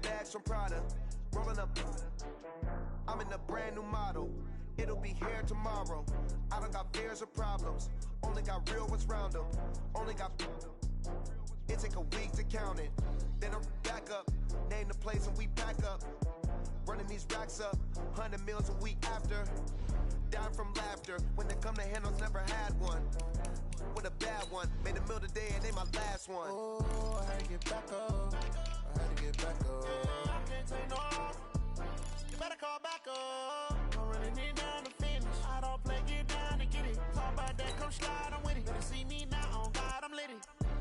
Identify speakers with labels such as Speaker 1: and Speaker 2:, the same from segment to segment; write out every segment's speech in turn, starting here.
Speaker 1: bags from Prada. Rolling up, I'm in a brand new model. It'll be here tomorrow. I don't got fears or problems. Only got real ones round them. Only got. It take a week to count it. Then I'm back up. Name the place and we pack up. Running these racks up. 100 meals a week after. Down from laughter. When they come to handles, never had one. With a bad one. Made a meal today and they my last one.
Speaker 2: Oh, I had to get back up. I had to get back up.
Speaker 3: I can't take no off. You better call back up. I'm running it down to finish. I don't play, get down and get it. Talk about that, come slide, I'm with it. Better see me now, on God, I'm litty.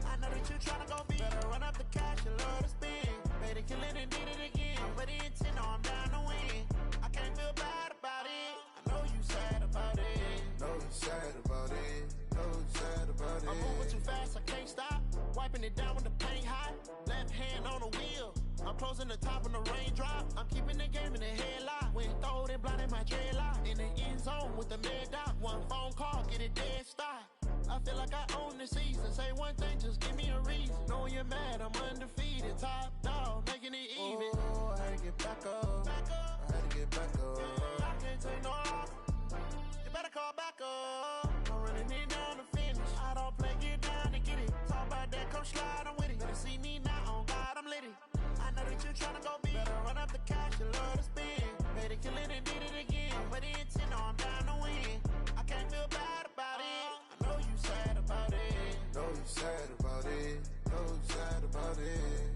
Speaker 3: I know that you tryna go big. Better run up the cash, you love to spin. Made it, kill it, and did it again. But the intent, no, I'm down to win. I can't feel bad about it. I know you sad about it.
Speaker 2: Know you sad about it. Know you sad about it.
Speaker 3: I'm moving too fast, I can't stop. Wiping it down with the paint hot. Left hand on the wheel. I'm closing the top when the raindrop. I'm keeping the game in the headlock. When throwed and blinded my dreadlock. In the end zone with the mad dot. One phone call, get it dead stop. I feel like I own the season. Say one thing, just give me a reason. Know you're mad, I'm undefeated. Top dog, making it even.
Speaker 2: Oh, I had to get back up. I had to get back up.
Speaker 3: I can't take no off. You better call back up. I'm running it down to finish. I don't play, get down and get it. Talk about that, come slide, I'm with it. Better see me now, on God, I'm litty. I know that you tryna go big. Better run up the cash, you love to spin. Made it, kill it, and did it again. But the intent, no, I'm down to win. I can't feel bad about it. I know you sad about it.
Speaker 2: Know you sad about it. Know you sad about it.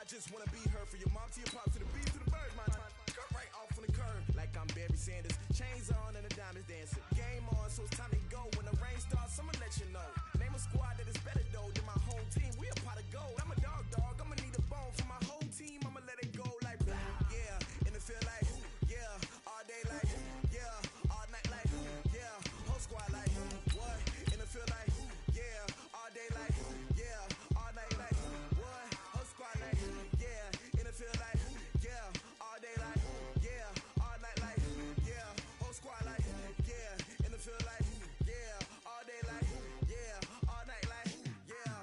Speaker 4: Just wanna be her for your mom to your pop to the beat to the birds, man. Cut right off on the curb like I'm Barry Sanders. Chains on and the diamonds dancing. Game on, so it's time to go. When the rain starts, I'ma let you know. Name a squad that is better though than my home team. We a pot of gold. I'm a dog. I'ma need a bone for my whole team. I'ma let it go like blah. Yeah, and it feel like yeah, all day like yeah, all night like yeah, whole squad like what? And it feel like yeah, all day like yeah, all night like what? Whole squad like yeah, and it feel like yeah, all day like yeah, all night like yeah, whole squad like yeah, and it feel like yeah, all day like yeah, all night like yeah.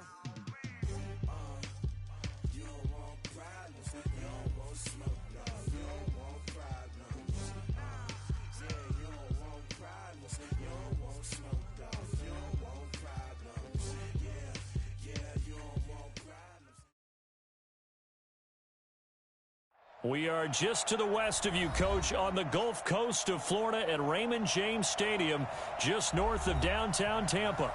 Speaker 4: You don't want problems, you don't want smoke, no, you don't want problems. Yeah, you don't want problems, you don't want smoke, no, you don't want problems. Yeah, you don't want problems.
Speaker 5: We are just to the west of you, Coach, on the Gulf Coast of Florida at Raymond James Stadium, just north of downtown Tampa.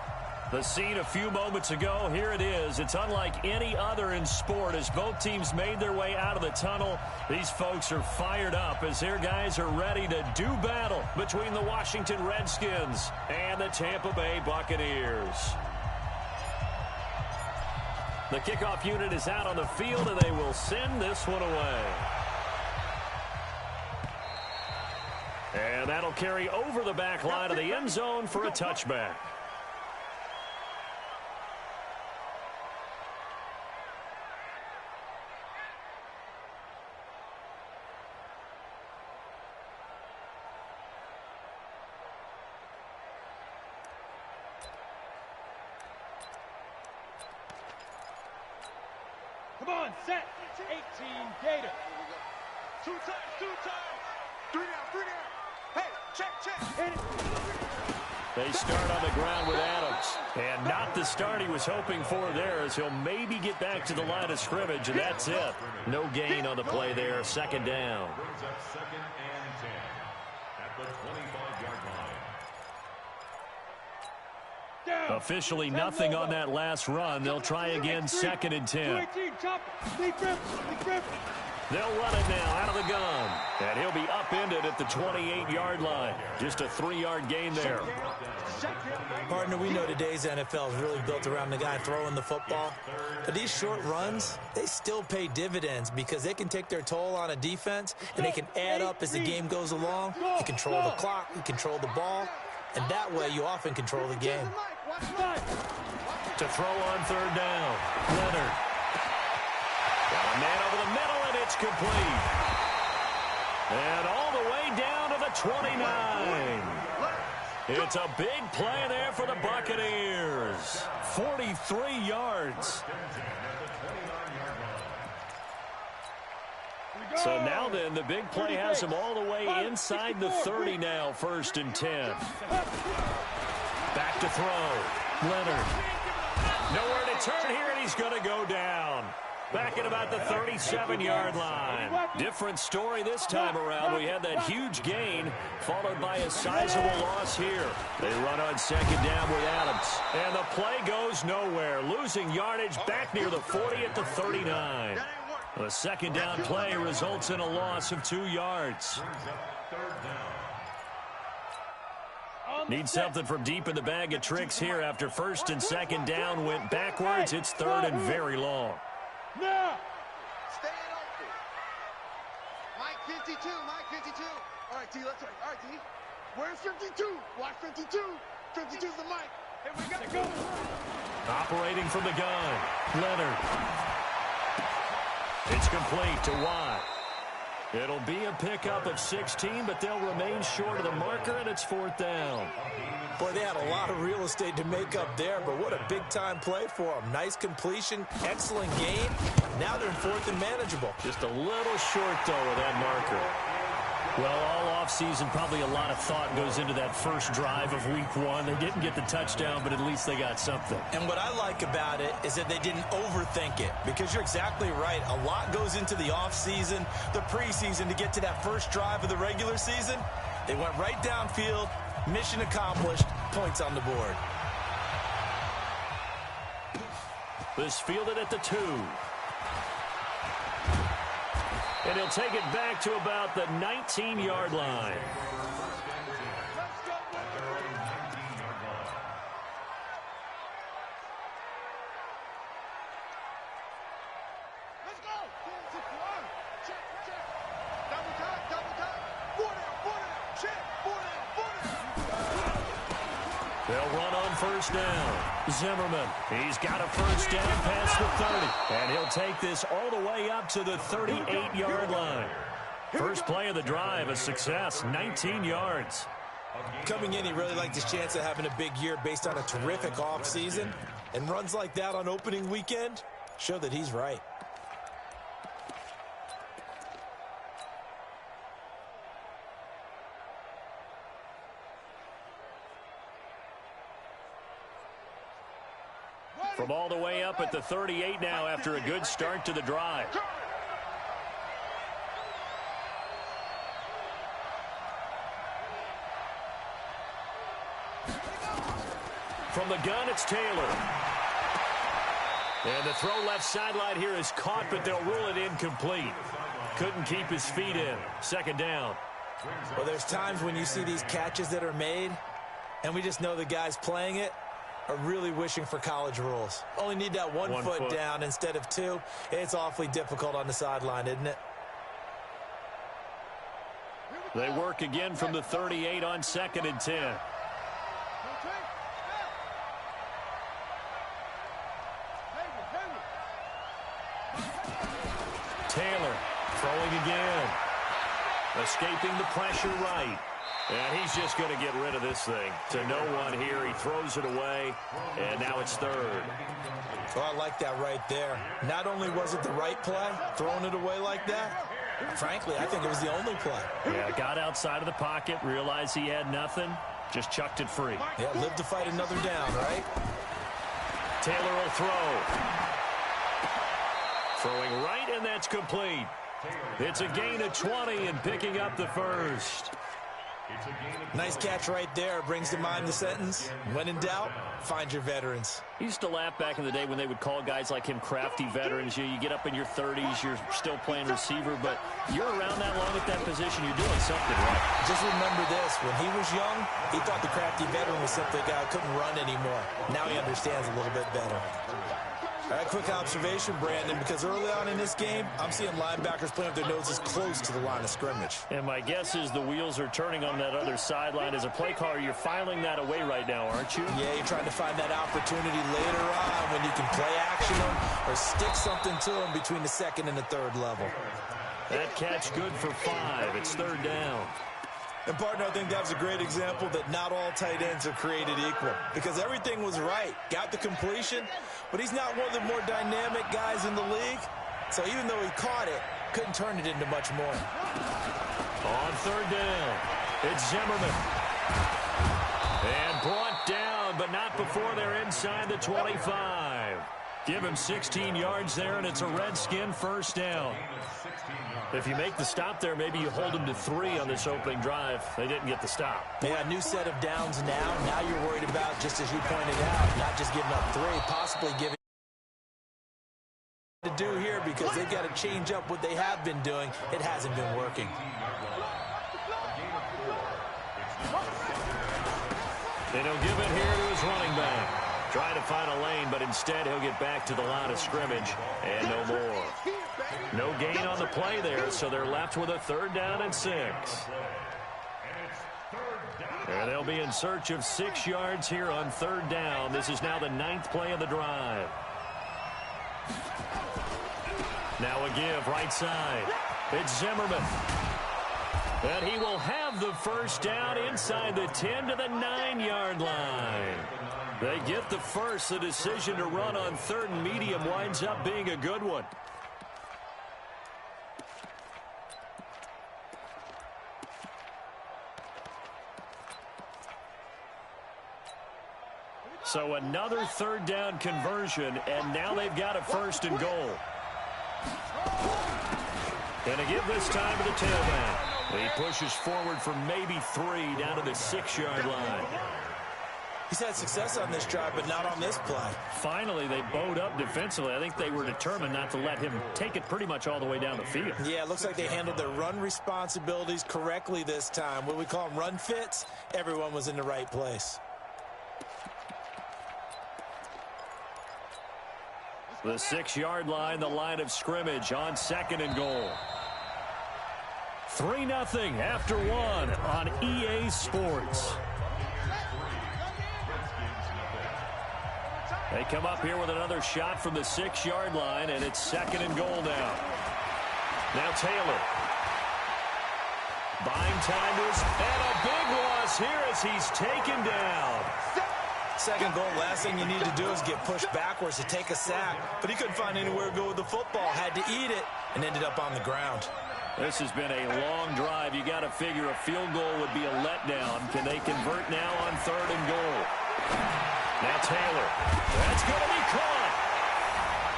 Speaker 5: The scene a few moments ago, here it is. It's unlike any other in sport as both teams made their way out of the tunnel. These folks are fired up as their guys are ready to do battle between the Washington Redskins and the Tampa Bay Buccaneers. The kickoff unit is out on the field, and they will send this one away. And that'll carry over the back line of the end zone for a touchback.
Speaker 6: Come on, set. 18 Gator.
Speaker 3: 2 times, 2 times. 3 down. Hey, check.
Speaker 6: Hit it.
Speaker 5: They start on the ground with Adams. And not the start he was hoping for there, as he'll maybe get back to the line of scrimmage, and that's it. No gain on the play there. Second down.
Speaker 7: Brings up 2nd and 10 at the 25-yard line.
Speaker 5: Officially nothing on that last run. They'll try again, 2nd and 10. They'll run it now out of the gun. And he'll be upended at the 28-yard line. Just a 3-yard gain there.
Speaker 8: Partner, we know today's NFL is really built around the guy throwing the football. But these short runs, they still pay dividends because they can take their toll on a defense, and they can add up as the game goes along. You control the clock, you control the ball, and that way you often control the game.
Speaker 5: To throw on 3rd down, Leonard. Got a man over the middle, and it's complete. And all the way down to the 29. It's a big play there for the Buccaneers. 43 yards. So now then, the big play has him all the way inside the 30 now, 1st and 10. Back to throw. Leonard. Nowhere to turn here, and he's going to go down. Back at about the 37-yard line. Different story this time around. We had that huge gain, followed by a sizable loss here. They run on 2nd down with Adams. And the play goes nowhere. Losing yardage back near the 40 at the 39. The 2nd down play results in a loss of 2 yards. Need something from deep in the bag of tricks here after 1st and 2nd down went backwards. It's 3rd and very long.
Speaker 6: Now.
Speaker 3: Stay open. Mike 52. All right, T, let's try. All right, T. Where's 52? Watch 52. 52's the mic. Here we go.
Speaker 5: Operating from the gun. Leonard. It's complete to Watt. It'll be a pickup of 16, but they'll remain short of the marker, and it's 4th down.
Speaker 8: Boy, they had a lot of real estate to make up there, but what a big-time play for them. Nice completion, excellent gain. Now they're in 4th and manageable.
Speaker 5: Just a little short, though, of that marker. Well, all offseason, probably a lot of thought goes into that first drive of week 1. They didn't get the touchdown, but at least they got something.
Speaker 8: And what I like about it is that they didn't overthink it, because you're exactly right. A lot goes into the offseason, the preseason, to get to that first drive of the regular season. They went right downfield, mission accomplished, points on the board.
Speaker 5: This fielded at the 2. And he'll take it back to about the 19-yard line.
Speaker 3: Let's go. Check. Double time. 4 down. Check. 4 down.
Speaker 5: They'll run on 1st down. Zimmerman, he's got a 1st down past the 30. And he'll take this all the way up to the 38-yard line. First play of the drive, a success, 19 yards.
Speaker 8: Coming in, he really liked his chance of having a big year based on a terrific offseason. And runs like that on opening weekend show that he's right.
Speaker 5: From all the way up at the 38 now after a good start to the drive. From the gun, it's Taylor. And the throw left sideline here is caught, but they'll rule it incomplete. Couldn't keep his feet in. 2nd down.
Speaker 8: Well, there's times when you see these catches that are made, and we just know the guys playing it are really wishing for college rules. Only need that one foot down instead of 2. It's awfully difficult on the sideline, isn't it?
Speaker 5: They work again from the 38 on 2nd and 10. Taylor throwing again. Escaping the pressure right. And he's just going to get rid of this thing. To no one here. He throws it away. And now it's 3rd.
Speaker 8: Oh, I like that right there. Not only was it the right play, throwing it away like that, frankly, I think it was the only play.
Speaker 5: Yeah, got outside of the pocket, realized he had nothing, just chucked it free.
Speaker 8: Yeah, live to fight another down, right?
Speaker 5: Taylor will throw. Throwing right, and that's complete. It's a gain of 20 and picking up the first.
Speaker 8: Nice catch right there. Brings to mind the sentence, when in doubt, find your veterans.
Speaker 5: I used to laugh back in the day when they would call guys like him crafty veterans. You get up in your 30s, you're still playing receiver, but you're around that long at that position, you're doing something right.
Speaker 8: Just remember this, when he was young, he thought the crafty veteran was simply a guy who couldn't run anymore. Now he understands a little bit better. All right, quick observation, Brandon, because early on in this game, I'm seeing linebackers playing with their noses close to the line of scrimmage.
Speaker 5: And my guess is the wheels are turning on that other sideline. As a play caller, you're filing that away right now, aren't you?
Speaker 8: Yeah, you're trying to find that opportunity later on when you can play action them or stick something to them between the second and the third level.
Speaker 5: That catch good for 5. It's third down.
Speaker 8: And, partner, I think that was a great example that not all tight ends are created equal because everything was right. Got the completion, but he's not one of the more dynamic guys in the league. So even though he caught it, couldn't turn it into much more.
Speaker 5: On third down, it's Zimmerman. And brought down, but not before they're inside the 25. Give him 16 yards there, and it's a Redskin first down. If you make the stop there, maybe you hold them to 3 on this opening drive. They didn't get the stop.
Speaker 8: Yeah, new set of downs now. Now you're worried about, just as you pointed out, not just giving up 3, possibly giving to do here because they've got to change up what they have been doing. It hasn't been working.
Speaker 5: And he'll give it here to his running back. Try to find a lane, but instead he'll get back to the line of scrimmage and no more. No gain on the play there, so they're left with a third down and 6. And they'll be in search of 6 yards here on third down. This is now the 9th play of the drive. Now a give right side. It's Zimmerman. And he will have the first down inside the 10 to the 9-yard line. They get the first. The decision to run on third and medium winds up being a good one. So another third down conversion, and now they've got a first and goal. And a give this time to the tailback. He pushes forward for maybe 3 down to the 6-yard line.
Speaker 8: He's had success on this drive, but not on this play.
Speaker 5: Finally, they bowed up defensively. I think they were determined not to let him take it pretty much all the way down the field.
Speaker 8: Yeah, it looks like they handled their run responsibilities correctly this time. What we call them run fits, everyone was in the right place.
Speaker 5: The 6-yard line, the line of scrimmage on second and goal. 3-0 after 1 on EA Sports. They come up here with another shot from the 6-yard line, and it's second and goal now. Now Taylor. Buying time to his, and a big loss here as he's taken down.
Speaker 8: Second goal, last thing you need to do is get pushed backwards to take a sack. But he couldn't find anywhere to go with the football. Had to eat it and ended up on the ground.
Speaker 5: This has been a long drive. You got to figure a field goal would be a letdown. Can they convert now on third and goal? Now Taylor. That's going to be caught.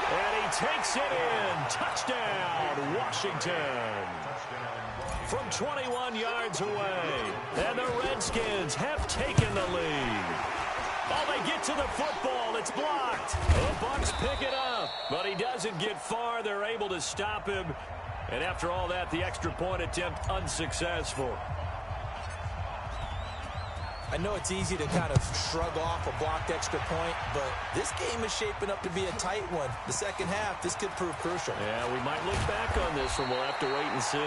Speaker 5: And he takes it in. Touchdown, Washington. From 21 yards away. And the Redskins have taken the lead. Oh, they get to the football. It's blocked. The Bucs pick it up, but he doesn't get far. They're able to stop him. And after all that, the extra point attempt unsuccessful.
Speaker 8: I know it's easy to kind of shrug off a blocked extra point, but this game is shaping up to be a tight one. The second half, this could prove crucial.
Speaker 5: Yeah, we might look back on this one. We'll have to wait and see.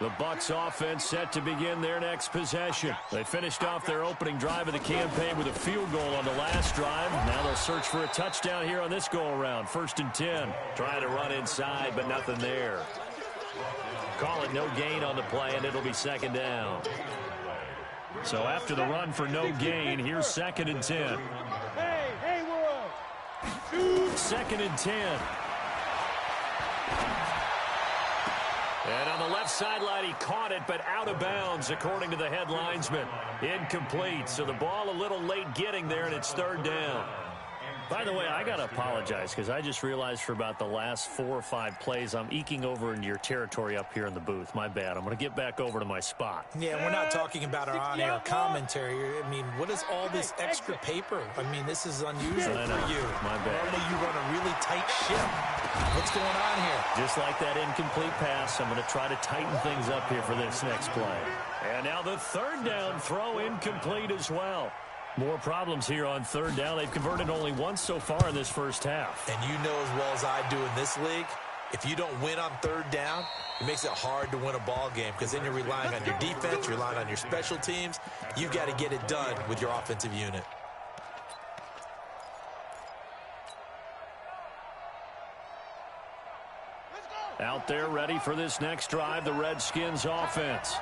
Speaker 5: The Bucs offense set to begin their next possession. They finished off their opening drive of the campaign with a field goal on the last drive. Now they'll search for a touchdown here on this go-around. 1st and 10. Trying to run inside, but nothing there. Call it no gain on the play, and it'll be second down. So after the run for no gain, here's 2nd and 10.
Speaker 6: Hey, world.
Speaker 5: 2nd and 10. And on the left sideline, he caught it, but out of bounds, according to the head linesman. Incomplete, so the ball a little late getting there, and it's 3rd down. By the way, I got to apologize because I just realized for about the last 4 or 5 plays, I'm eking over into your territory up here in the booth. My bad. I'm going to get back over to my spot.
Speaker 8: Yeah, we're not talking about our on-air commentary. I mean, what is all this extra paper? I mean, this is unusual for you.
Speaker 5: My bad.
Speaker 8: Normally you run a really tight ship. What's going on here?
Speaker 5: Just like that incomplete pass, I'm going to try to tighten things up here for this next play. And now the 3rd down throw incomplete as well. More problems here on 3rd down. They've converted only once so far in this first half.
Speaker 8: And you know as well as I do in this league, if you don't win on 3rd down, it makes it hard to win a ball game because then you're relying on your defense, you're relying on your special teams. You've got to get it done with your offensive unit.
Speaker 5: Out there ready for this next drive, the Redskins offense.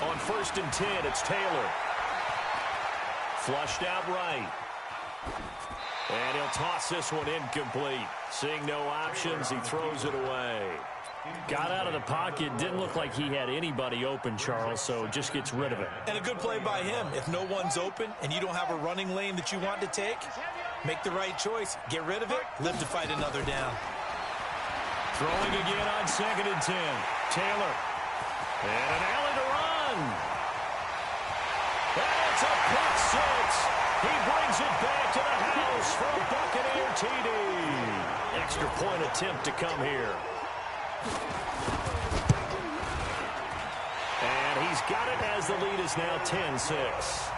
Speaker 5: On 1st and 10, it's Taylor. Flushed out right. And he'll toss this one incomplete. Seeing no options, he throws it away. Got out of the pocket. Didn't look like he had anybody open, Charles, so just gets rid of it.
Speaker 8: And a good play by him. If no one's open and you don't have a running lane that you want to take, make the right choice. Get rid of it. Live to fight another down.
Speaker 5: Throwing again on 2nd and 10. Taylor. And an alley to run. And it's a pick 6. He brings it back to the house for a Buccaneer TD. Extra point attempt to come here. And he's got it as the lead is now 10-6.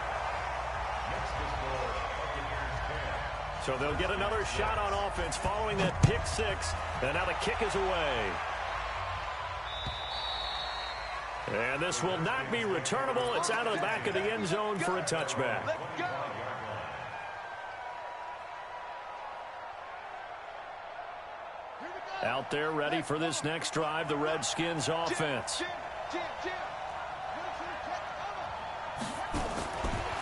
Speaker 5: So they'll get another shot on offense following that pick 6. And now the kick is away. And this will not be returnable. It's out of the back of the end zone for a touchback. Out there ready for this next drive, the Redskins offense.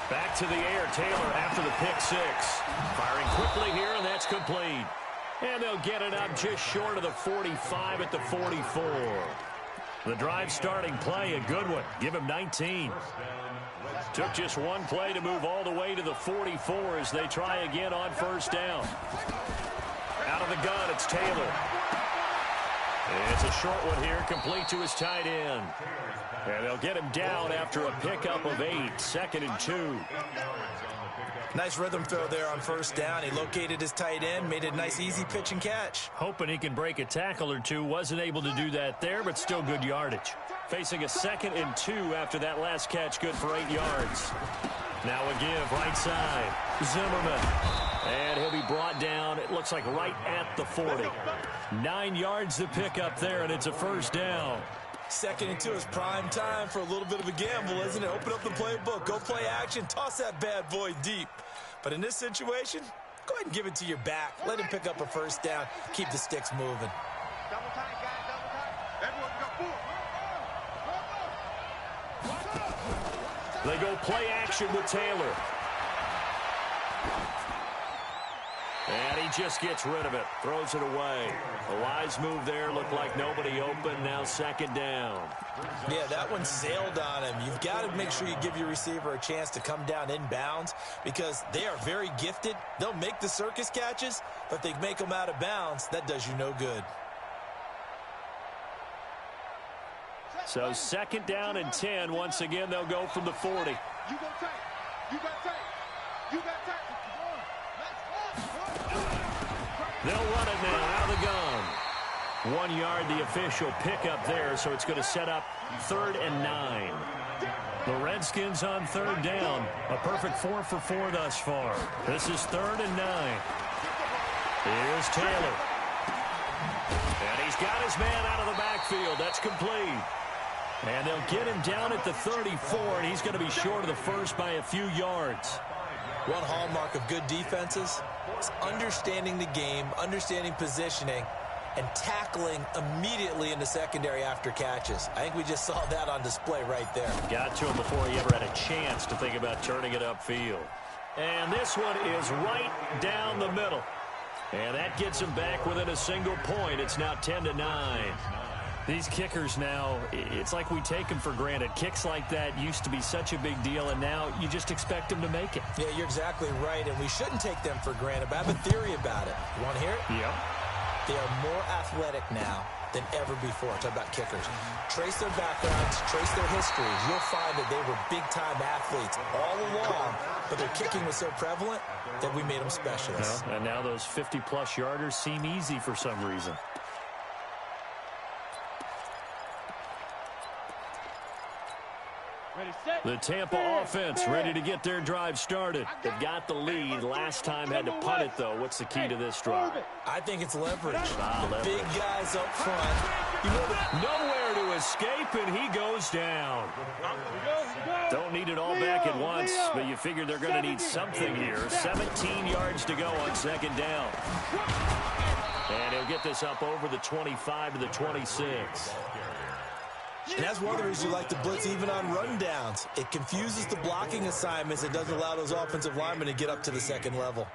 Speaker 5: Back to the air, Taylor after the pick 6. Firing quickly here, and that's complete. And they'll get it up just short of the 45 at the 44. The drive starting play, a good one. Give him 19. Took just one play to move all the way to the 44 as they try again on 1st down. Out of the gun, it's Taylor. It's a short one here, complete to his tight end. And they'll get him down after a pickup of 8, 2nd and 2.
Speaker 8: Nice rhythm throw there on 1st down. He located his tight end, made a nice easy pitch and catch.
Speaker 5: Hoping he can break a tackle or two. Wasn't able to do that there, but still good yardage. Facing a 2nd and 2 after that last catch, good for 8 yards. Now a give, right side. Zimmerman. And he'll be brought down, it looks like right at the 40. 9 yards to pick up there, and it's a 1st down.
Speaker 8: 2nd and 2 is prime time for a little bit of a gamble, isn't it? Open up the playbook, go play action, toss that bad boy deep. But in this situation, go ahead and give it to your back. Let him pick up a 1st down. Keep the sticks moving.
Speaker 6: Double time, guys, double time. Everyone got 4.
Speaker 5: They go play action with Taylor. And he just gets rid of it. Throws it away. A wise move there. Looked like nobody open. Now 2nd down.
Speaker 8: Yeah, that one sailed on him. You've got to make sure you give your receiver a chance to come down inbounds because they are very gifted. They'll make the circus catches, but if they make them out of bounds, that does you no good.
Speaker 5: So 2nd down and 10. Once again, they'll go from the 40.
Speaker 6: You go tight. You got tight. You got tight.
Speaker 5: They'll run it now out of the gun. 1 yard, the official pickup there, so it's going to set up 3rd and 9. The Redskins on 3rd down. A perfect 4 for 4 thus far. This is 3rd and 9. Here's Taylor. And he's got his man out of the backfield. That's complete. And they'll get him down at the 34, and he's going to be short of the first by a few yards.
Speaker 8: One hallmark of good defenses is understanding the game, understanding positioning, and tackling immediately in the secondary after catches. I think we just saw that on display right there.
Speaker 5: Got to him before he ever had a chance to think about turning it upfield. And this one is right down the middle. And that gets him back within a single point. It's now 10-9. These kickers now, it's like we take them for granted. Kicks like that used to be such a big deal, and now you just expect them to make it.
Speaker 8: Yeah, you're exactly right, and we shouldn't take them for granted, but I have a theory about it. You want to hear it?
Speaker 5: Yep.
Speaker 8: They are more athletic now than ever before. Talk about kickers. Trace their backgrounds, trace their histories. You'll find that they were big-time athletes all along, but their kicking was so prevalent that we made them specialists.
Speaker 5: And now those 50-plus yarders seem easy for some reason. The Tampa offense ready to get their drive started. They've got the lead. Last time had to punt it, though. What's the key to this drive?
Speaker 8: I think it's leverage.
Speaker 5: Leverage.
Speaker 8: Big guys up front.
Speaker 5: Nowhere to escape, and he goes down. Don't need it all back at once, but you figure they're going to need something here. 17 yards to go on second down. And he'll get this up over the 25 to the 26.
Speaker 8: And that's one of the reasons you like to blitz even on rundowns. It confuses the blocking assignments. It doesn't allow those offensive linemen to get up to the second level.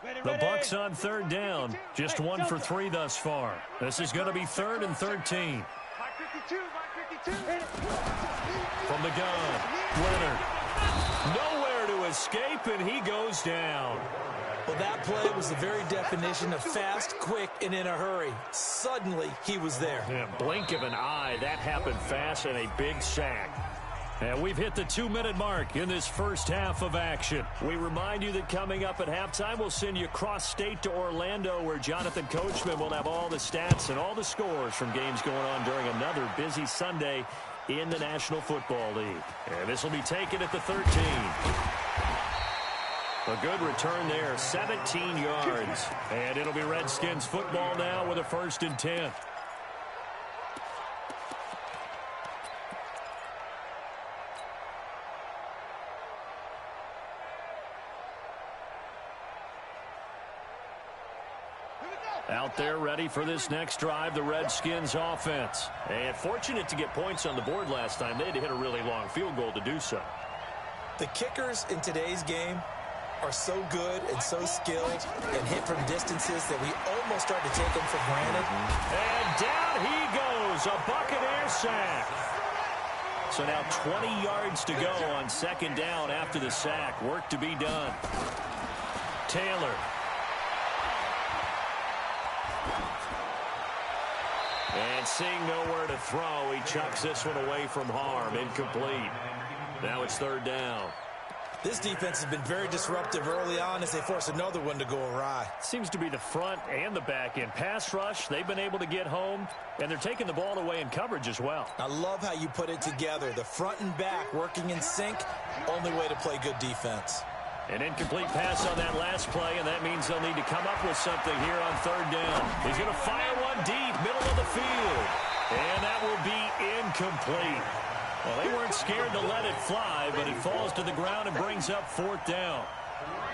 Speaker 5: The Bucs on third down. Just 1 for 3 thus far. This is going to be 3rd and 13. From the gun, Leonard. Nowhere to escape, and he goes down.
Speaker 8: Well, that play was the very definition of fast, quick, and in a hurry. Suddenly, he was there.
Speaker 5: Yeah, blink of an eye. That happened fast, and a big sack. And we've hit the 2-minute mark in this first half of action. We remind you that coming up at halftime, we'll send you cross-state to Orlando, where Jonathan Coachman will have all the stats and all the scores from games going on during another busy Sunday in the National Football League. And this will be taken at the 13. A good return there, 17 yards. And it'll be Redskins football now with a 1st and 10. Out there ready for this next drive, the Redskins offense. And fortunate to get points on the board last time. They had to hit a really long field goal to do so.
Speaker 8: The kickers in today's game are so good and so skilled and hit from distances that we almost start to take them for granted.
Speaker 5: And down he goes, a Buccaneer sack. So now 20 yards to go on second down after the sack. Work to be done. Taylor. And seeing nowhere to throw, he chucks this one away from harm. Incomplete. Now it's 3rd down.
Speaker 8: This defense has been very disruptive early on as they force another one to go awry.
Speaker 5: Seems to be the front and the back end. Pass rush, they've been able to get home, and they're taking the ball away in coverage as well.
Speaker 8: I love how you put it together. The front and back working in sync, only way to play good defense.
Speaker 5: An incomplete pass on that last play, and that means they'll need to come up with something here on 3rd down. He's going to fire one deep, middle of the field, and that will be incomplete. Well, they weren't scared to let it fly, but it falls to the ground and brings up 4th down.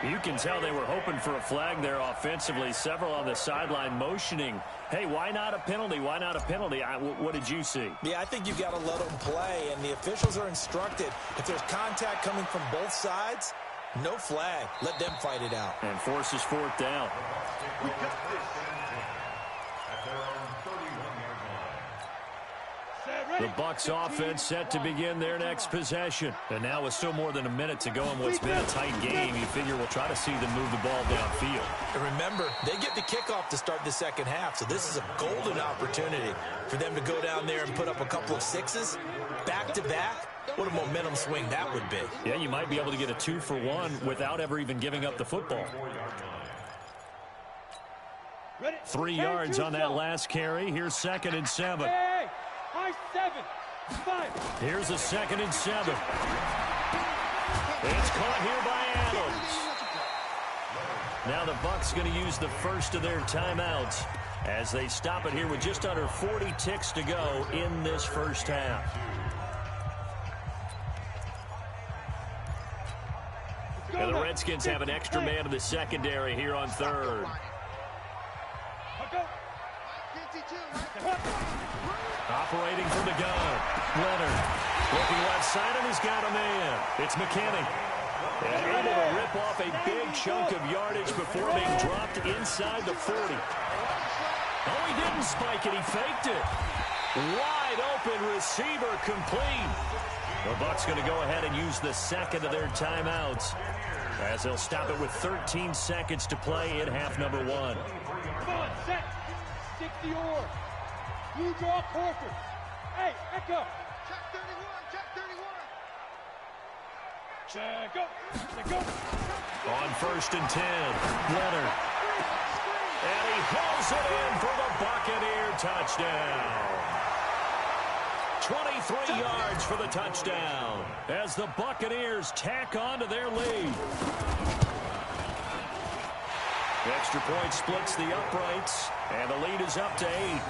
Speaker 5: You can tell they were hoping for a flag there offensively. Several on the sideline motioning, hey, why not a penalty? Why not a penalty? What did you see?
Speaker 8: Yeah, I think you've got to let them play, and the officials are instructed. If there's contact coming from both sides, no flag. Let them fight it out.
Speaker 5: And forces 4th down. The Bucs offense set to begin their next possession. And now with still more than a minute to go in what's been a tight game, you figure we'll try to see them move the ball downfield.
Speaker 8: And remember, they get the kickoff to start the second half, so this is a golden opportunity for them to go down there and put up a couple of sixes back-to-back. What a momentum swing that would be.
Speaker 5: Yeah, you might be able to get a 2-for-1 without ever even giving up the football. 3 yards on that last carry. Here's 2nd and 7. Here's a 2nd and 7. It's caught here by Adams. Now the Bucs going to use the first of their timeouts as they stop it here with just under 40 ticks to go in this first half. And the Redskins have an extra man in the secondary here on third. Operating from the gun. Leonard looking left side, and he's got a man. It's McKinney. And able to rip off a big chunk of yardage before being dropped inside the 40. Oh, he didn't spike it. He faked it. Wide open receiver complete. The Bucs going to go ahead and use the second of their timeouts as they'll stop it with 13 seconds to play in half number 1.
Speaker 6: Come on, set. Stick to your. You draw quarter. Hey, echo. Check 31, check 31. Check go. Check go.
Speaker 5: On 1st and 10, Leonard. And he hauls it in for the Buccaneer touchdown. 23 yards for the touchdown as the Buccaneers tack on to their lead. The extra point splits the uprights, and the lead is up to 8.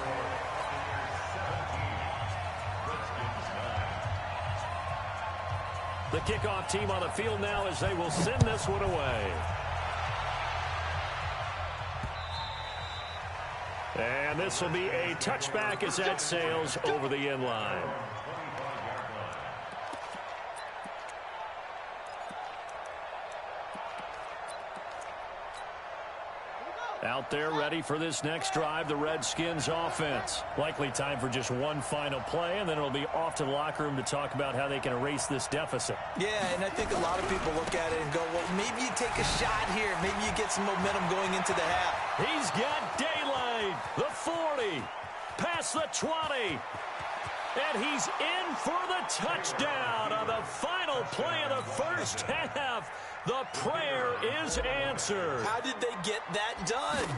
Speaker 5: The kickoff team on the field now as they will send this one away. And this will be a touchback as that sails over the end line. Out there ready for this next drive, the Redskins offense. Likely time for just one final play, and then it'll be off to the locker room to talk about how they can erase this deficit.
Speaker 8: Yeah, and I think a lot of people look at it and go, well, maybe you take a shot here. Maybe you get some momentum going into the half.
Speaker 5: He's got daylight. The 40, past the 20. And he's in for the touchdown on the final play of the first half. The prayer is answered.
Speaker 8: How did they get that done?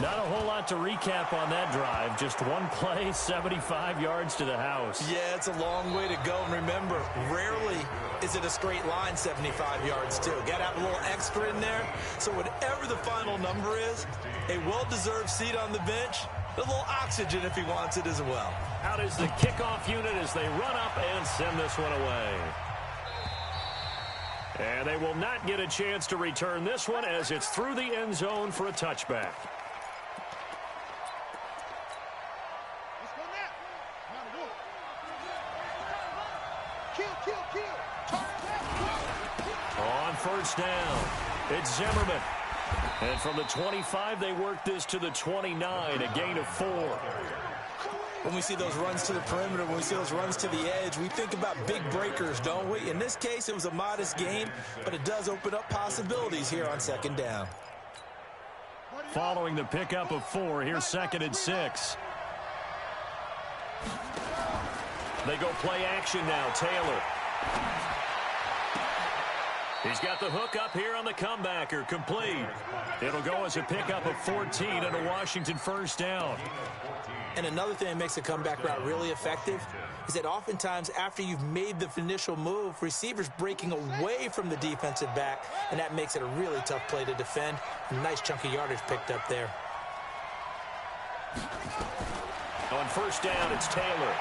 Speaker 5: Not a whole lot to recap on that drive. Just one play, 75 yards to the house.
Speaker 8: Yeah, it's a long way to go. And remember, rarely is it a straight line 75 yards, too. Got to have a little extra in there. So whatever the final number is, a well-deserved seat on the bench, a little oxygen if he wants it as well.
Speaker 5: Out is the kickoff unit as they run up and send this one away. And they will not get a chance to return this one as it's through the end zone for a touchback. On 1st down, it's Zimmerman. And from the 25, they work this to the 29, a gain of 4.
Speaker 8: When we see those runs to the perimeter, when we see those runs to the edge, we think about big breakers, don't we? In this case, it was a modest gain, but it does open up possibilities here on 2nd down.
Speaker 5: Following the pickup of 4, here's 2nd and 6. They go play action now, Taylor. He's got the hook up here on the comebacker, complete. It'll go as a pickup of 14 and a Washington 1st down.
Speaker 8: And another thing that makes a comeback route really effective is that oftentimes after you've made the initial move, receivers breaking away from the defensive back, and that makes it a really tough play to defend. A nice chunky yardage picked up there.
Speaker 5: On 1st down, it's Taylor.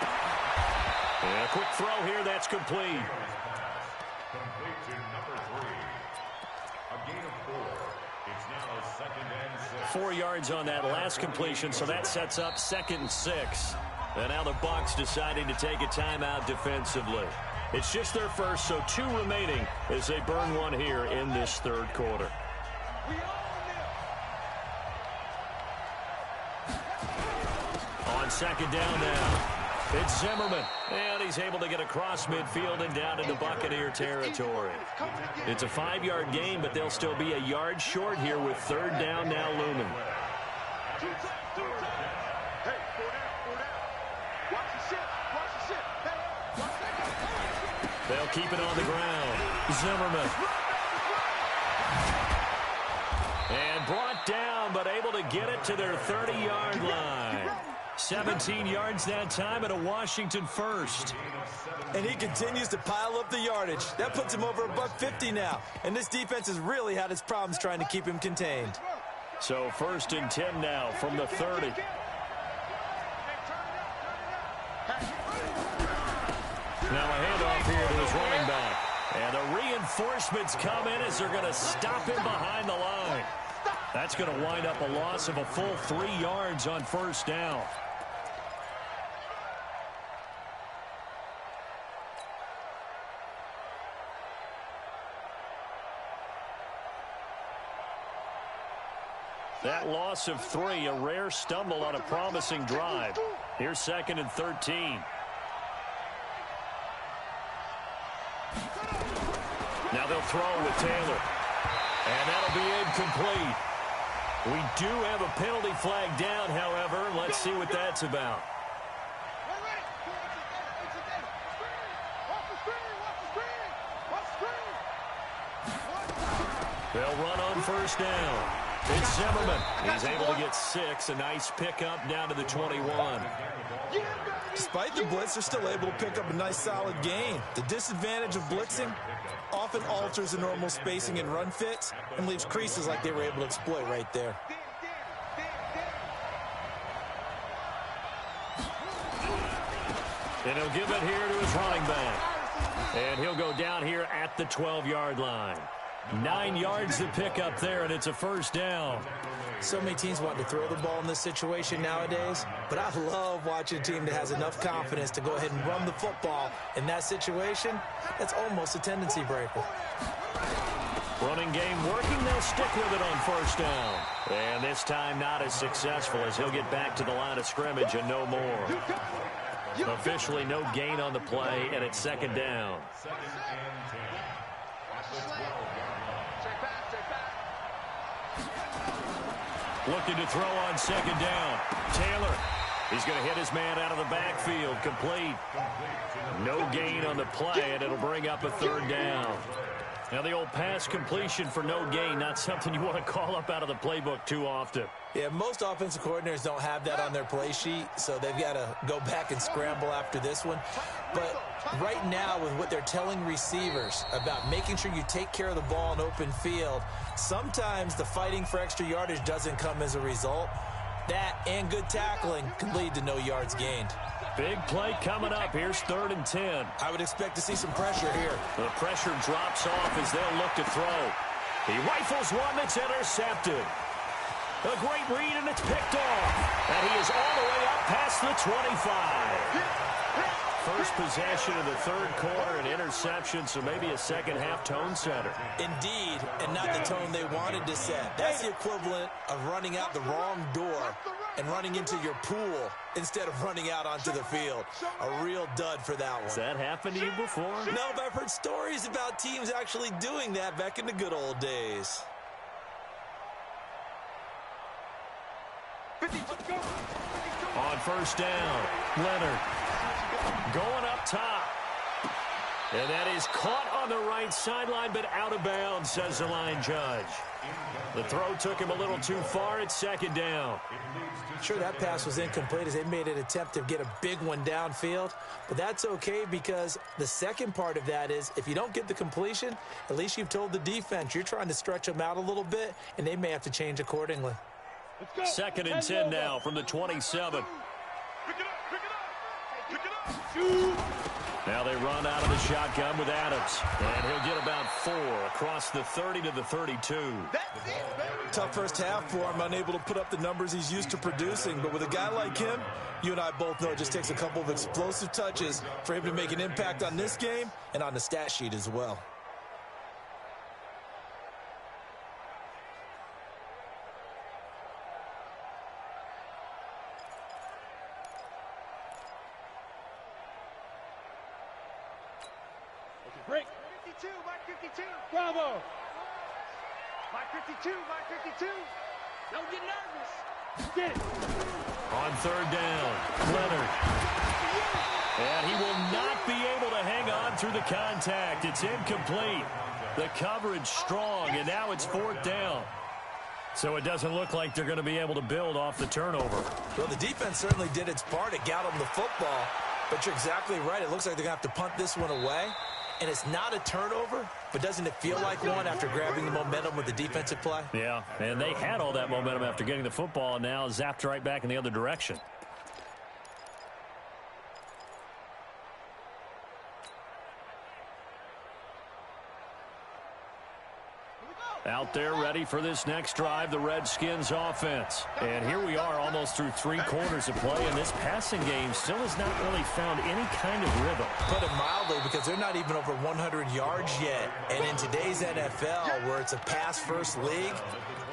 Speaker 5: And a quick throw here, that's complete.
Speaker 7: Complete to number 3. A gain of 4. It's now 2nd and 6.
Speaker 5: 4 yards on that last completion, so that sets up 2nd and 6. And now the Bucs deciding to take a timeout defensively. It's just their first, so 2 remaining as they burn one here in this 3rd quarter. On 2nd down now, it's Zimmerman, and he's able to get across midfield and down into Buccaneer territory. It's a 5-yard gain, but they'll still be a yard short here with 3rd down now looming. They'll keep it on the ground. Zimmerman. And brought down, but able to get it to their 30-yard line. 17 yards that time and a Washington 1st.
Speaker 8: And he continues to pile up the yardage. That puts him over $150 now. And this defense has really had its problems trying to keep him contained.
Speaker 5: So 1st and 10 now from the 30. Now a handoff here to his running back. And the reinforcements come in as they're going to stop him behind the line. That's going to wind up a loss of a full 3 yards on 1st down. That loss of 3, a rare stumble on a promising drive. Here's 2nd and 13. Now they'll throw with Taylor. And that'll be incomplete. We do have a penalty flag down, however. Let's see what that's about. They'll run on 1st down. It's Zimmerman. He's able to get 6. A nice pickup down to the 21.
Speaker 8: Despite the blitz, they're still able to pick up a nice solid gain. The disadvantage of blitzing often alters the normal spacing and run fits and leaves creases like they were able to exploit right there.
Speaker 5: And he'll give it here to his running back. And he'll go down here at the 12-yard line. 9 yards to pick up there, and it's a 1st down.
Speaker 8: So many teams want to throw the ball in this situation nowadays, but I love watching a team that has enough confidence to go ahead and run the football in that situation. That's almost a tendency breaker.
Speaker 5: Running game working. They'll stick with it on 1st down. And this time not as successful as he'll get back to the line of scrimmage and no more. Officially no gain on the play, and it's 2nd down. Looking to throw on 2nd down. Taylor. He's going to hit his man out of the backfield. Complete. No gain on the play, and it'll bring up a 3rd down. Now the old pass completion for no gain, not something you want to call up out of the playbook too often.
Speaker 8: Yeah, most offensive coordinators don't have that on their play sheet, so they've got to go back and scramble after this one. But right now, with what they're telling receivers about making sure you take care of the ball in open field, sometimes the fighting for extra yardage doesn't come as a result. That and good tackling can lead to no yards gained.
Speaker 5: Big play coming up. Here's 3rd and 10.
Speaker 8: I would expect to see some pressure here.
Speaker 5: The pressure drops off as they'll look to throw. He rifles one that's intercepted. A great read, and it's picked off. And he is all the way up past the 25. First possession of the 3rd quarter, an interception, so maybe a second-half tone setter.
Speaker 8: Indeed, and not the tone they wanted to set. That's the equivalent of running out the wrong door and running into your pool instead of running out onto the field. A real dud for that one.
Speaker 5: Has that happened to you before?
Speaker 8: No, but I've heard stories about teams actually doing that back in the good old days.
Speaker 5: On 1st down, Leonard going up top. And that is caught on the right sideline, but out of bounds, says the line judge. The throw took him a little too far. It's 2nd down.
Speaker 8: Sure, that pass was incomplete as they made an attempt to get a big one downfield. But that's okay because the second part of that is if you don't get the completion, at least you've told the defense you're trying to stretch them out a little bit, and they may have to change accordingly.
Speaker 5: 2nd and 10 now from the 27. Now they run out of the shotgun with Adams. And he'll get about 4 across the 30 to the 32.
Speaker 8: Tough first half for him, unable to put up the numbers he's used to producing. But with a guy like him, you and I both know it just takes a couple of explosive touches for him to make an impact on this game and on the stat sheet as well.
Speaker 6: Break. 52, Mark 52. Bravo. Mark 52, Mark 52. Don't get nervous. Get it.
Speaker 5: On 3rd down, Leonard. And he will not be able to hang on through the contact. It's incomplete. The coverage strong, and now it's 4th down. So it doesn't look like they're going to be able to build off the turnover.
Speaker 8: Well, the defense certainly did its part. It got them the football. But you're exactly right. It looks like they're going to have to punt this one away. and it's not a turnover, but doesn't it feel like one after grabbing the momentum with the defensive play?
Speaker 5: Yeah, and they had all that momentum after getting the football, and now zapped right back in the other direction. Out there ready for this next drive, the Redskins offense. And here we are almost through 3 quarters of play, and this passing game still has not really found any kind of rhythm.
Speaker 8: Put it mildly, because they're not even over 100 yards yet. And in today's NFL, where it's a pass-first league,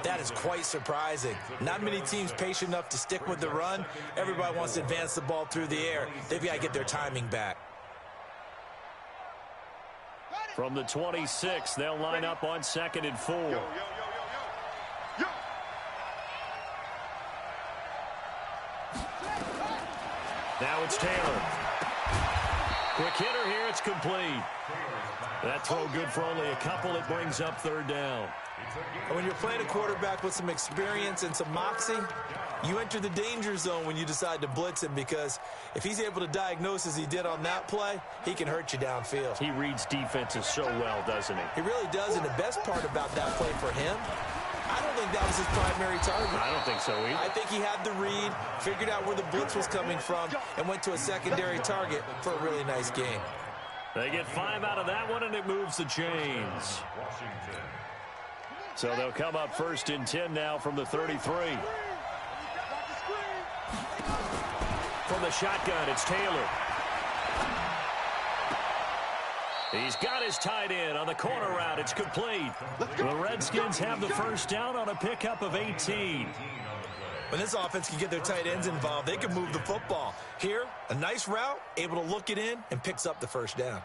Speaker 8: that is quite surprising. Not many teams patient enough to stick with the run. Everybody wants to advance the ball through the air. They've got to get their timing back.
Speaker 5: From the 26, they'll line up on 2nd and 4. Now it's Taylor. Quick hitter here, it's complete. That throw good for only a couple. It brings up 3rd down.
Speaker 8: And when you're playing a quarterback with some experience and some moxie, you enter the danger zone when you decide to blitz him, because if he's able to diagnose as he did on that play, he can hurt you downfield.
Speaker 5: He reads defenses so well, doesn't he?
Speaker 8: He really does, and the best part about that play for him, I don't think that was his primary target.
Speaker 5: I don't think so either.
Speaker 8: I think he had the read, figured out where the blitz was coming from, and went to a secondary target for a really nice game.
Speaker 5: They get 5 out of that one, and it moves the chains. So they'll come up 1st and 10 now from the 33. From the shotgun, it's Taylor. He's got his tight end on the corner route. It's complete. The Redskins have the 1st down on a pickup of 18.
Speaker 8: When this offense can get their tight ends involved, they can move the football. Here, a nice route, able to look it in, and picks up the 1st down.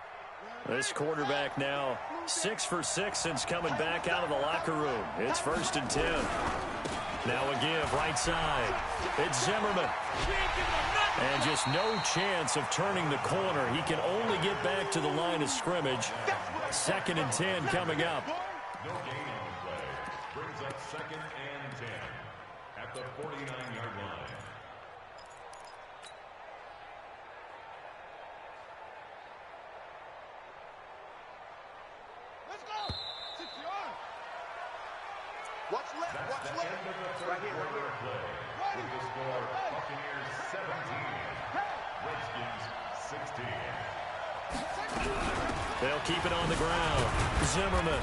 Speaker 5: This quarterback now 6 for 6 since coming back out of the locker room. It's 1st and 10. Now a give, right side. It's Zimmerman. And just no chance of turning the corner. He can only get back to the line of scrimmage. 2nd and 10 coming up.
Speaker 7: No gain on the play. Brings up 2nd and 10 at the 49-yard line.
Speaker 6: Let's go! 60 yards! What's left?
Speaker 7: That's
Speaker 6: What's
Speaker 7: the
Speaker 6: left?
Speaker 7: end of the 3rd quarter of play. With the score, Buccaneers 17, Redskins 16.
Speaker 5: They'll keep it on the ground. Zimmerman.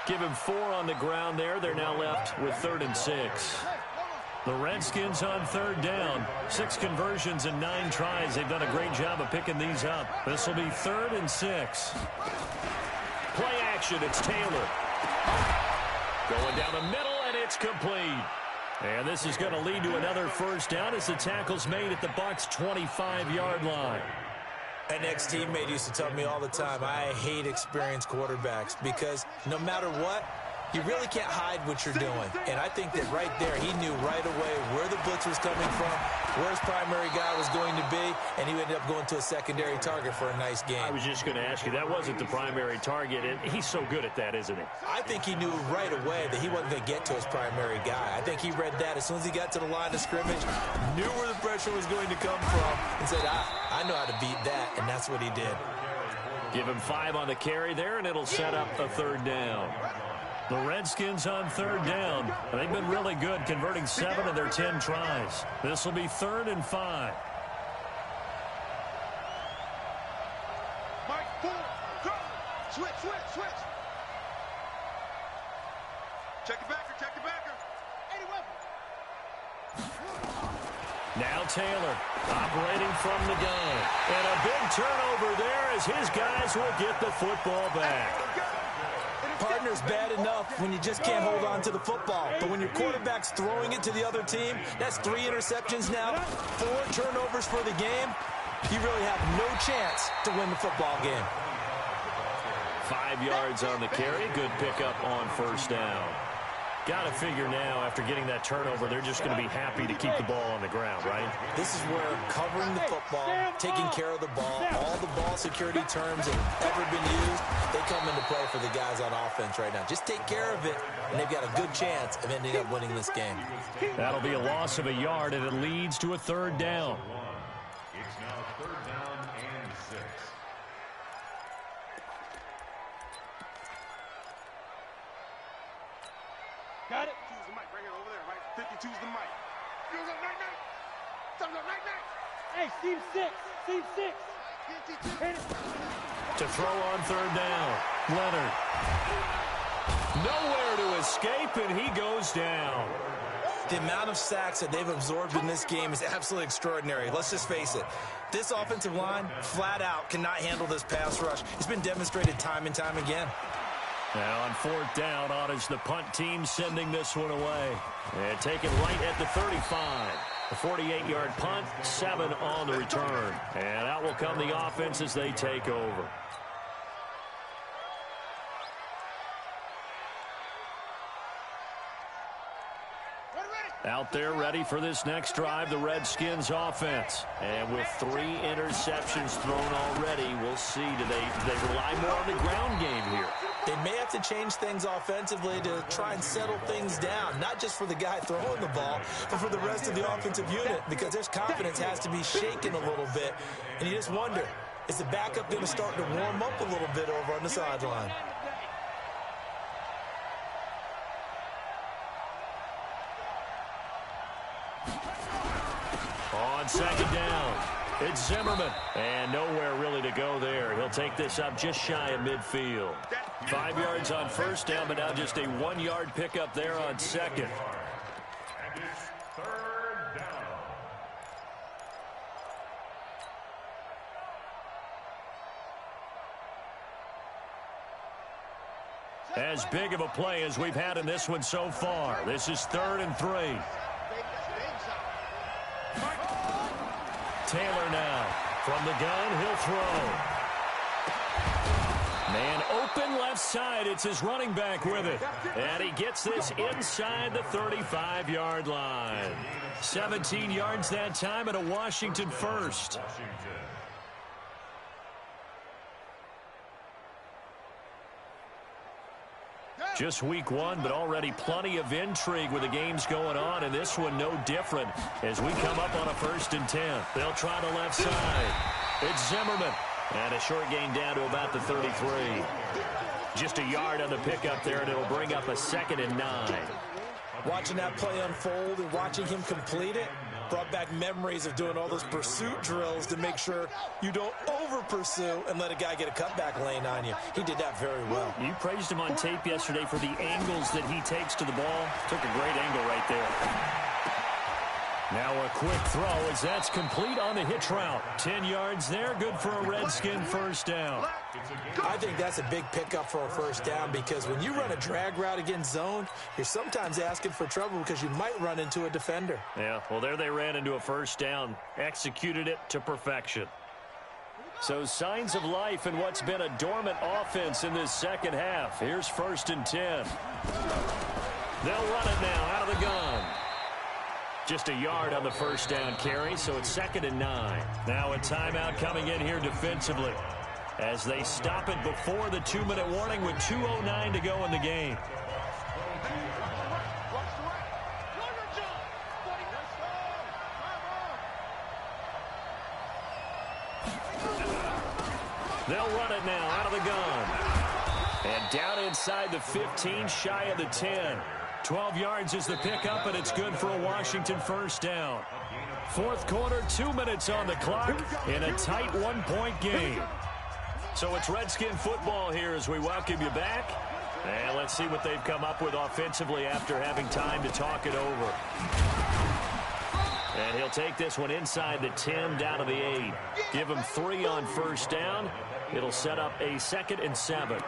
Speaker 5: Give him 4 on the ground there. They're now left with 3rd and 6. The Redskins on 3rd down. 6 conversions and 9 tries. They've done a great job of picking these up. This will be 3rd and 6. Play action. It's Taylor. Going down the middle, and it's complete. And this is going to lead to another 1st down as the tackle's made at the Bucs' 25-yard line.
Speaker 8: An ex-teammate used to tell me all the time, I hate experienced quarterbacks, because no matter what, you really can't hide what you're doing. And I think that right there, he knew right away where the blitz was coming from, where his primary guy was going to be, and he ended up going to a secondary target for a nice game.
Speaker 5: I was just going to ask you, that wasn't the primary target, and he's so good at that, isn't he?
Speaker 8: I think he knew right away that he wasn't going to get to his primary guy. I think he read that as soon as he got to the line of scrimmage, knew where the pressure was going to come from, and said, I know how to beat that, and that's what he did.
Speaker 5: Give him 5 on the carry there, and it'll set up a 3rd down. The Redskins on 3rd down. They've been really good, converting 7 of their 10 tries. This will be 3rd and 5.
Speaker 6: Mike, 4, go! Switch! Check your backer! 80 weapon!
Speaker 5: Now Taylor, operating from the gun. And a big turnover there as his guys will get the football back.
Speaker 8: Partner's bad enough when you just can't hold on to the football. But when your quarterback's throwing it to the other team, that's 3 interceptions now, 4 turnovers for the game. You really have no chance to win the football game.
Speaker 5: 5 yards on the carry. Good pickup on 1st down. Got to figure now, after getting that turnover, they're just going to be happy to keep the ball on the ground, right?
Speaker 8: This is where covering the football, taking care of the ball, all the ball security terms that have ever been used, they come into play for the guys on offense right now. Just take care of it, and they've got a good chance of ending up winning this game.
Speaker 5: That'll be a loss of a yard, and it leads to a 3rd down.
Speaker 7: It's now 3rd down and 6.
Speaker 6: Got it.
Speaker 3: Choose the mic. Bring it over there, right? 50, choose the mic. Use it, night. Thumbs up, night.
Speaker 6: Hey, seam 6. Seam 6. Hit it.
Speaker 5: To throw on third down. Leonard. Nowhere to escape, and he goes down.
Speaker 8: The amount of sacks that they've absorbed in this game is absolutely extraordinary. Let's just face it. This offensive line, flat out, cannot handle this pass rush. It's been demonstrated time and time again.
Speaker 5: Now on fourth down, is the punt team sending this one away. And taken right at the 35. A 48-yard punt, 7 on the return. And out will come the offense as they take over. Out there ready for this next drive, the Redskins offense. And with 3 interceptions thrown already, we'll see. Do they rely more on the ground game here?
Speaker 8: They may have to change things offensively to try and settle things down, not just for the guy throwing the ball, but for the rest of the offensive unit, because their confidence has to be shaken a little bit. And you just wonder, is the backup going to start to warm up a little bit over on the sideline?
Speaker 5: On second down, it's Zimmerman. And nowhere really to go there. He'll take this up just shy of midfield. 5 yards on first down, but now just a 1-yard pickup there on second.
Speaker 7: And it's third down.
Speaker 5: As big of a play as we've had in this one so far. This is 3rd and 3. Taylor now from the gun. He'll throw. Man open left side. It's his running back with it. And he gets this inside the 35-yard line. 17 yards that time and a Washington first. Just week 1, but already plenty of intrigue with the games going on, and this one no different as we come up on a 1st and 10. They'll try the left side. It's Zimmerman. And a short gain down to about the 33. Just a yard on the pickup there, and it'll bring up a 2nd and 9.
Speaker 8: Watching that play unfold and watching him complete it brought back memories of doing all those pursuit drills to make sure you don't over-pursue and let a guy get a cutback lane on you. He did that very well.
Speaker 5: You praised him on tape yesterday for the angles that he takes to the ball. Took a great angle right there. Now a quick throw as that's complete on the hitch route. 10 yards there, good for a Redskin first down.
Speaker 8: I think that's a big pickup for a first down because when you run a drag route against zone, you're sometimes asking for trouble because you might run into a defender.
Speaker 5: Yeah, well, there they ran into a first down. Executed it to perfection. So signs of life in what's been a dormant offense in this second half. Here's 1st and 10. They'll run it now out of the gun. Just a yard on the first down carry, so it's 2nd and 9. Now a timeout coming in here defensively as they stop it before the 2-minute warning with 2:09 to go in the game. They'll run it now out of the gun. And down inside the 15, shy of the 10. 12 yards is the pickup, and it's good for a Washington first down. 4th quarter, 2 minutes on the clock in a tight 1-point game. So it's Redskin football here as we welcome you back. And let's see what they've come up with offensively after having time to talk it over. And he'll take this one inside the 10 down to the 8. Give him 3 on first down. It'll set up a 2nd and 7.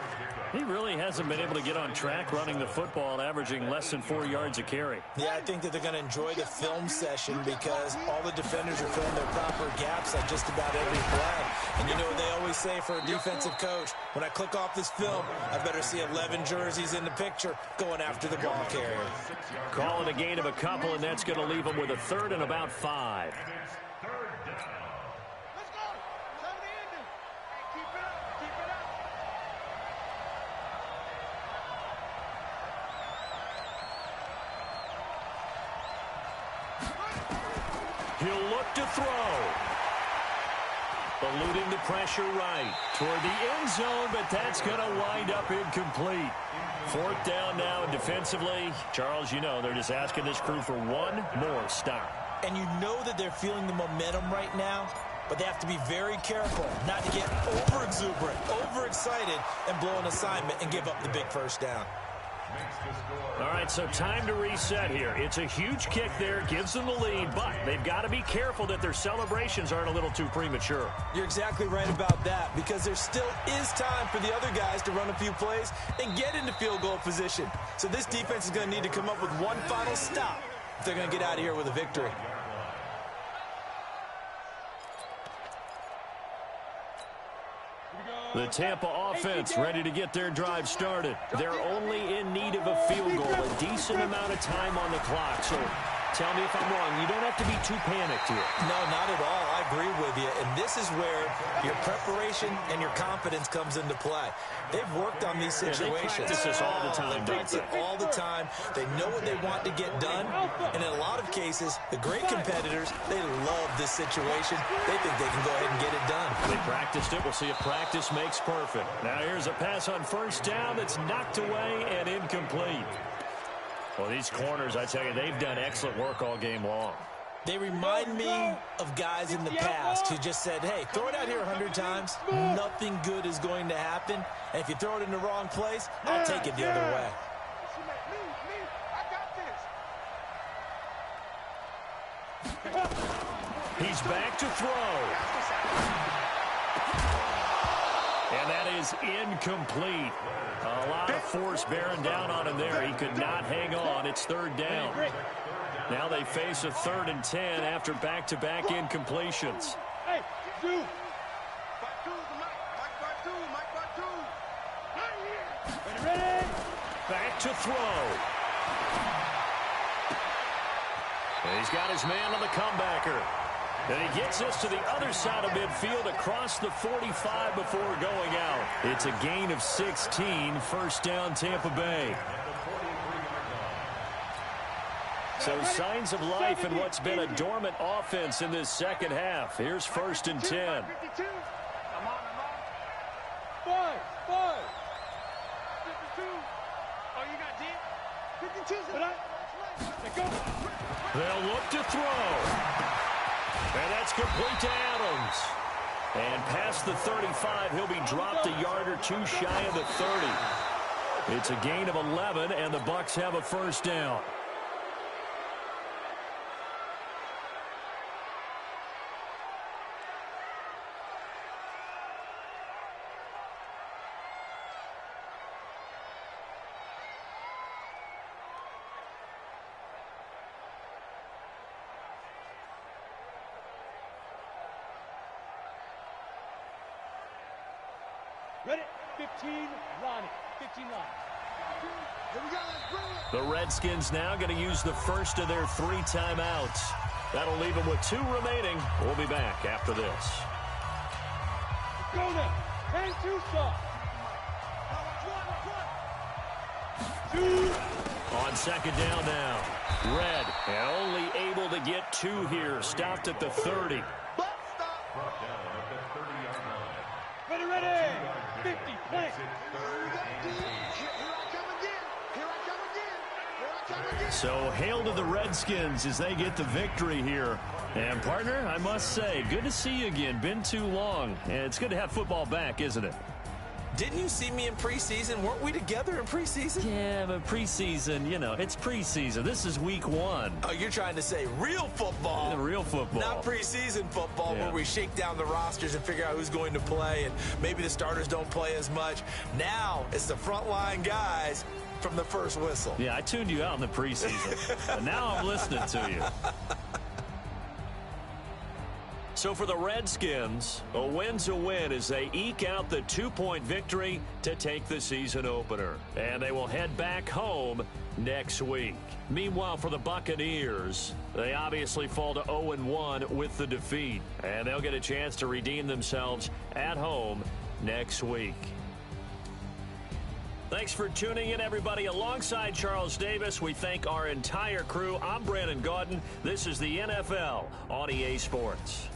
Speaker 5: He really hasn't been able to get on track running the football, averaging less than 4 yards a carry.
Speaker 8: Yeah, I think that they're going to enjoy the film session because all the defenders are filling their proper gaps on just about every play. And you know what they always say for a defensive coach? When I click off this film, I better see 11 jerseys in the picture going after the ball carrier.
Speaker 5: Calling a gain of a couple, and that's going to leave them with a 3rd and about 5. He'll look to throw. Eluding the pressure right toward the end zone, but that's going to wind up incomplete. 4th down now defensively. Charles, you know, they're just asking this crew for one more stop.
Speaker 8: And you know that they're feeling the momentum right now, but they have to be very careful not to get over-exuberant, overexcited, and blow an assignment and give up the big first down.
Speaker 5: All right, so time to reset here. It's a huge kick there, gives them the lead, but they've got to be careful that their celebrations aren't a little too premature.
Speaker 8: You're exactly right about that, because there still is time for the other guys to run a few plays and get into field goal position. So this defense is going to need to come up with one final stop if they're going to get out of here with a victory.
Speaker 5: The Tampa offense ready to get their drive started. They're only in need of a field goal, a decent amount of time on the clock. So tell me if I'm wrong. You don't have to be too panicked here.
Speaker 8: No, not at all. I agree with you. And this is where your preparation and your confidence comes into play. They've worked on these situations.
Speaker 5: They practice this all the time.
Speaker 8: They practice it all the time. They know what they want to get done. And in a lot of cases, the great competitors, they love this situation. They think they can go ahead and get it done.
Speaker 5: They practiced it. We'll see if practice makes perfect. Now here's a pass on first down that's knocked away and incomplete. Well, these corners, I tell you, they've done excellent work all game long.
Speaker 8: They remind me of guys in the past who just said, hey, throw it out here 100 times. Nothing good is going to happen. And if you throw it in the wrong place, I'll take it the other way.
Speaker 5: He's back to throw. And that is incomplete. A lot of force bearing down on him there. He could not hang on. It's 3rd down. Now they face a 3rd and 10 after back-to-back incompletions.
Speaker 6: Hey, dude. Ready?
Speaker 5: Back to throw. And he's got his man on the comebacker. And he gets us to the other side of midfield across the 45 before going out. It's a gain of 16, 1st down Tampa Bay. So signs of life in what's been a dormant offense in this second half. Here's 1st and 10.
Speaker 6: Come on. Boy. 52. Oh, you got 10? 52. Go.
Speaker 5: They'll look to throw. And that's complete to Adams. And past the 35, he'll be dropped a yard or two shy of the 30. It's a gain of 11, and the Bucs have a 1st down.
Speaker 6: Ready? 15, Ronnie. 15 line. Here we go. Let's bring it.
Speaker 5: The Redskins now going to use the first of their 3 timeouts. That'll leave them with 2 remaining. We'll be back after this.
Speaker 6: Go now. And 2 stop. 2.
Speaker 5: On 2nd down now. Red, and only able to get 2 here. Stopped at the 30.
Speaker 6: Ready. 50, plant.
Speaker 5: So hail to the Redskins as they get the victory here. And partner, I must say, good to see you again. Been too long. And it's good to have football back, isn't it?
Speaker 8: Didn't you see me in preseason? Weren't we together in preseason?
Speaker 5: Yeah, but preseason, you know, it's preseason. This is week 1.
Speaker 8: Oh, you're trying to say real football.
Speaker 5: Yeah, real football.
Speaker 8: Not preseason football where we shake down the rosters and figure out who's going to play, and maybe the starters don't play as much. Now it's the frontline guys from the first whistle.
Speaker 5: Yeah, I tuned you out in the preseason. But now I'm listening to you. So for the Redskins, a win's a win as they eke out the 2-point victory to take the season opener. And they will head back home next week. Meanwhile, for the Buccaneers, they obviously fall to 0-1 with the defeat. And they'll get a chance to redeem themselves at home next week. Thanks for tuning in, everybody. Alongside Charles Davis, we thank our entire crew. I'm Brandon Gaudin. This is the NFL on EA Sports.